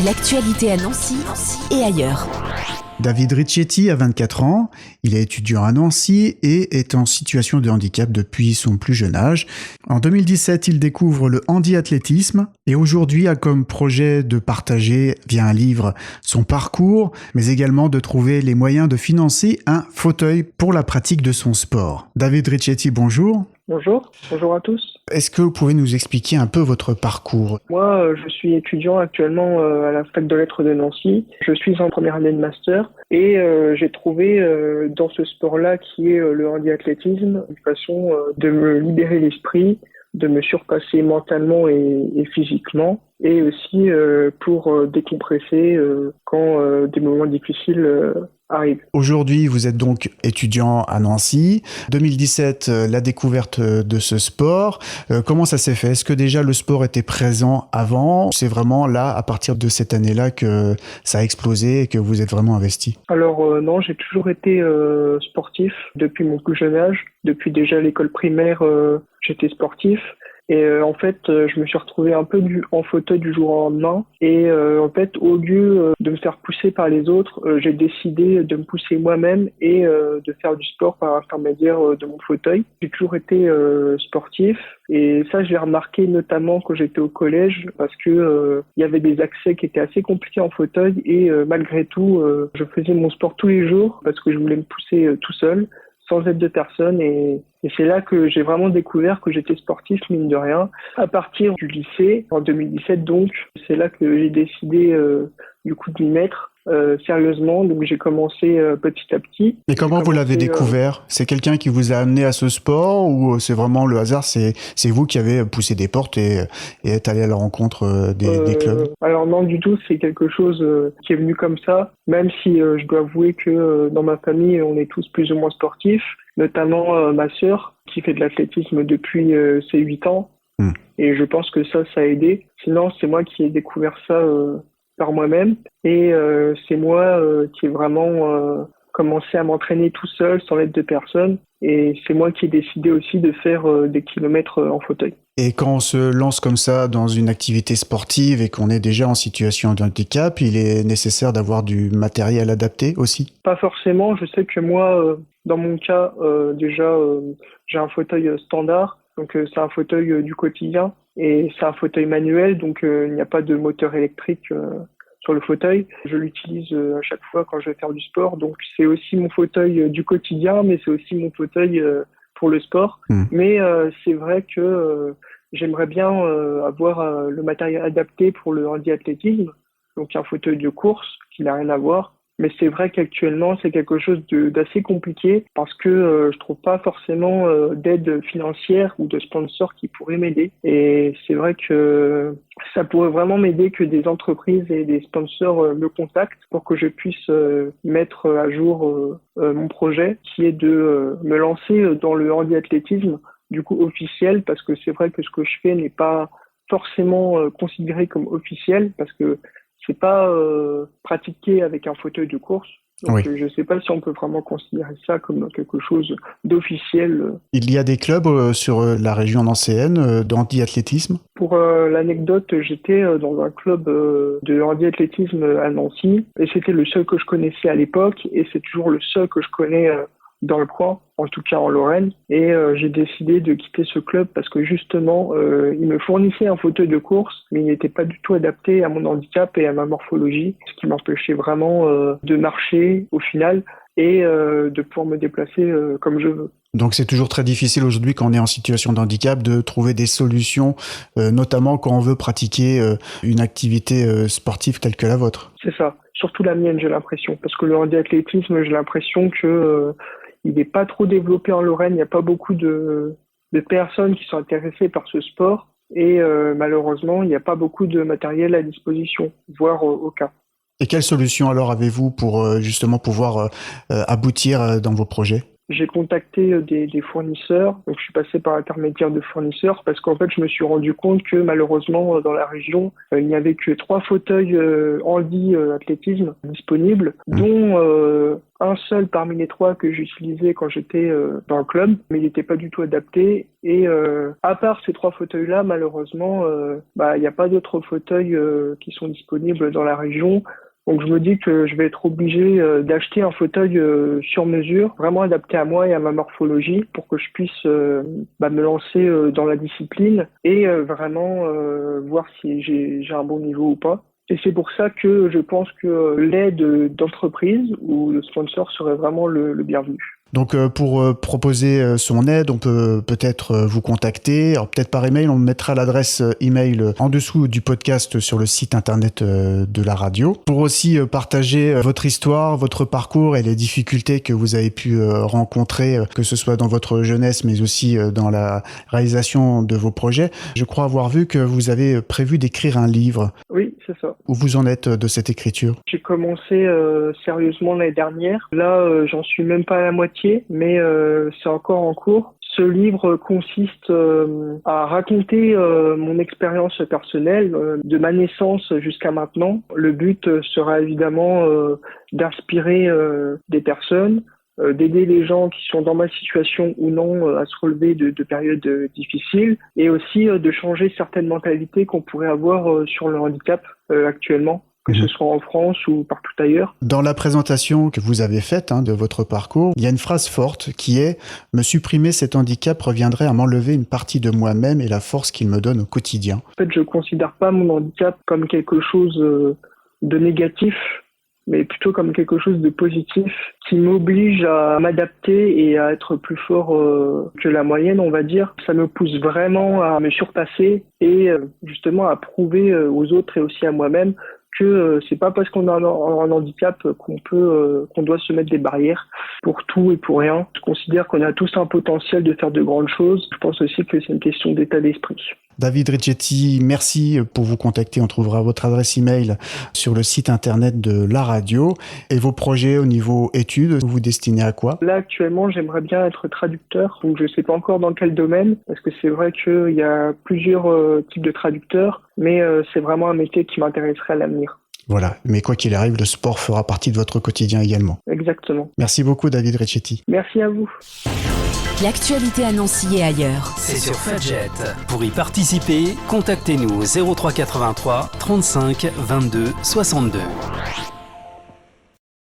L'actualité à Nancy et ailleurs. David Riccietti a 24 ans, il est étudiant à Nancy et est en situation de handicap depuis son plus jeune âge. En 2017, il découvre le handiathlétisme et aujourd'hui a comme projet de partager via un livre son parcours, mais également de trouver les moyens de financer un fauteuil pour la pratique de son sport. David Riccietti, bonjour. Bonjour à tous. Est-ce que vous pouvez nous expliquer un peu votre parcours ? Moi, je suis étudiant actuellement à la fac de lettres de Nancy. Je suis en première année de master et j'ai trouvé dans ce sport-là qui est le handiathlétisme une façon de me libérer l'esprit, de me surpasser mentalement et physiquement et aussi pour décompresser quand des moments difficiles arrivent. Aujourd'hui, vous êtes donc étudiant à Nancy. 2017, la découverte de ce sport. Comment ça s'est fait ? Est-ce que déjà le sport était présent avant ? C'est vraiment là, à partir de cette année-là, que ça a explosé et que vous êtes vraiment investi ? Alors non, j'ai toujours été sportif depuis mon plus jeune âge. Depuis déjà l'école primaire, j'étais sportif. Et en fait, je me suis retrouvé un peu en fauteuil du jour au lendemain. Et en fait, au lieu de me faire pousser par les autres, j'ai décidé de me pousser moi-même et de faire du sport par intermédiaire de mon fauteuil. J'ai toujours été sportif et ça, je l'ai remarqué notamment quand j'étais au collège parce que il y avait des accès qui étaient assez compliqués en fauteuil et malgré tout, je faisais mon sport tous les jours parce que je voulais me pousser tout seul, sans aide de personne et c'est là que j'ai vraiment découvert que j'étais sportif, mine de rien. À partir du lycée, en 2017 donc, c'est là que j'ai décidé du coup de m'y mettre sérieusement. Donc j'ai commencé petit à petit. Et comment vous l'avez découvert ? C'est quelqu'un qui vous a amené à ce sport ou c'est vraiment le hasard ? C'est vous qui avez poussé des portes et êtes allé à la rencontre des clubs ? Alors non du tout, c'est quelque chose qui est venu comme ça. Même si je dois avouer que dans ma famille, on est tous plus ou moins sportifs. Notamment ma sœur qui fait de l'athlétisme depuis ses 8 ans. Et je pense que ça a aidé. Sinon, c'est moi qui ai découvert ça par moi-même. Et c'est moi qui ai vraiment commencé à m'entraîner tout seul, sans l'aide de personne. Et c'est moi qui ai décidé aussi de faire des kilomètres en fauteuil. Et quand on se lance comme ça dans une activité sportive et qu'on est déjà en situation de handicap, il est nécessaire d'avoir du matériel adapté aussi ? Pas forcément. Je sais que moi, dans mon cas, déjà, j'ai un fauteuil standard. Donc, c'est un fauteuil du quotidien. Et c'est un fauteuil manuel, donc il n'y a pas de moteur électrique sur le fauteuil. Je l'utilise à chaque fois quand je vais faire du sport. Donc, c'est aussi mon fauteuil du quotidien, mais c'est aussi mon fauteuil pour le sport. Mais c'est vrai que j'aimerais bien avoir le matériel adapté pour le handiathlétisme, donc un fauteuil de course qui n'a rien à voir. Mais c'est vrai qu'actuellement, c'est quelque chose d'assez compliqué parce que je trouve pas forcément d'aide financière ou de sponsors qui pourraient m'aider. Et c'est vrai que ça pourrait vraiment m'aider que des entreprises et des sponsors me contactent pour que je puisse mettre à jour mon projet qui est de me lancer dans le handiathlétisme du coup officiel parce que c'est vrai que ce que je fais n'est pas forcément considéré comme officiel parce que c'est pas pratiqué avec un fauteuil de course. Donc, oui. Je sais pas si on peut vraiment considérer ça comme quelque chose d'officiel. Il y a des clubs sur la région nancéenne d'handiathlétisme ? Pour l'anecdote, j'étais dans un club de handiathlétisme à Nancy et c'était le seul que je connaissais à l'époque et c'est toujours le seul que je connais dans le coin, en tout cas en Lorraine. Et j'ai décidé de quitter ce club parce que justement, il me fournissait un fauteuil de course, mais il n'était pas du tout adapté à mon handicap et à ma morphologie, ce qui m'empêchait vraiment de marcher au final et de pouvoir me déplacer comme je veux. Donc c'est toujours très difficile aujourd'hui quand on est en situation de handicap de trouver des solutions, notamment quand on veut pratiquer une activité sportive telle que la vôtre. C'est ça, surtout la mienne j'ai l'impression, parce que le handiathlétisme j'ai l'impression que il n'est pas trop développé en Lorraine, il n'y a pas beaucoup de personnes qui sont intéressées par ce sport et malheureusement il n'y a pas beaucoup de matériel à disposition, voire aucun. Et quelle solution alors avez-vous pour justement pouvoir aboutir dans vos projets ? j'ai contacté des fournisseurs. Donc, je suis passé par l'intermédiaire de fournisseurs parce qu'en fait, je me suis rendu compte que malheureusement, dans la région, il n'y avait que 3 fauteuils handi athlétisme disponibles, dont un seul parmi les 3 que j'utilisais quand j'étais dans le club, mais il n'était pas du tout adapté. Et à part ces 3 fauteuils-là, malheureusement, il n'y a pas d'autres fauteuils qui sont disponibles dans la région. Donc je me dis que je vais être obligé d'acheter un fauteuil sur mesure, vraiment adapté à moi et à ma morphologie pour que je puisse me lancer dans la discipline et vraiment voir si j'ai un bon niveau ou pas. Et c'est pour ça que je pense que l'aide d'entreprise ou de sponsor serait vraiment le bienvenu. Donc pour proposer son aide, on peut peut-être vous contacter, alors peut-être par email, on mettra l'adresse email en dessous du podcast sur le site internet de la radio. Pour aussi partager votre histoire, votre parcours et les difficultés que vous avez pu rencontrer, que ce soit dans votre jeunesse mais aussi dans la réalisation de vos projets. Je crois avoir vu que vous avez prévu d'écrire un livre. Oui, c'est ça. Où vous en êtes de cette écriture? J'ai commencé sérieusement l'année dernière. Là, j'en suis même pas à la moitié. Mais c'est encore en cours. Ce livre consiste à raconter mon expérience personnelle de ma naissance jusqu'à maintenant. Le but sera évidemment d'inspirer des personnes, d'aider les gens qui sont dans ma situation ou non à se relever de périodes difficiles et aussi de changer certaines mentalités qu'on pourrait avoir sur le handicap actuellement. Que ce soit en France ou partout ailleurs. Dans la présentation que vous avez faite de votre parcours, il y a une phrase forte qui est « Me supprimer cet handicap reviendrait à m'enlever une partie de moi-même et la force qu'il me donne au quotidien ». En fait, je ne considère pas mon handicap comme quelque chose de négatif, mais plutôt comme quelque chose de positif qui m'oblige à m'adapter et à être plus fort que la moyenne, on va dire. Ça me pousse vraiment à me surpasser et justement à prouver aux autres et aussi à moi-même que c'est pas parce qu'on a un handicap qu'on doit se mettre des barrières pour tout et pour rien. Je considère qu'on a tous un potentiel de faire de grandes choses. Je pense aussi que c'est une question d'état d'esprit. David Richetti, merci pour vous contacter. On trouvera votre adresse email sur le site internet de la radio. Et vos projets au niveau études, vous vous destinez à quoi? Là, actuellement, j'aimerais bien être traducteur. Donc, je sais pas encore dans quel domaine, parce que c'est vrai qu'il y a plusieurs types de traducteurs, mais c'est vraiment un métier qui m'intéresserait à l'avenir. Voilà, mais quoi qu'il arrive, le sport fera partie de votre quotidien également. Exactement. Merci beaucoup, David Richetti. Merci à vous. L'actualité à Nancy et ailleurs. C'est sur Fudget. Pour y participer, contactez-nous au 03 83 35 22 62.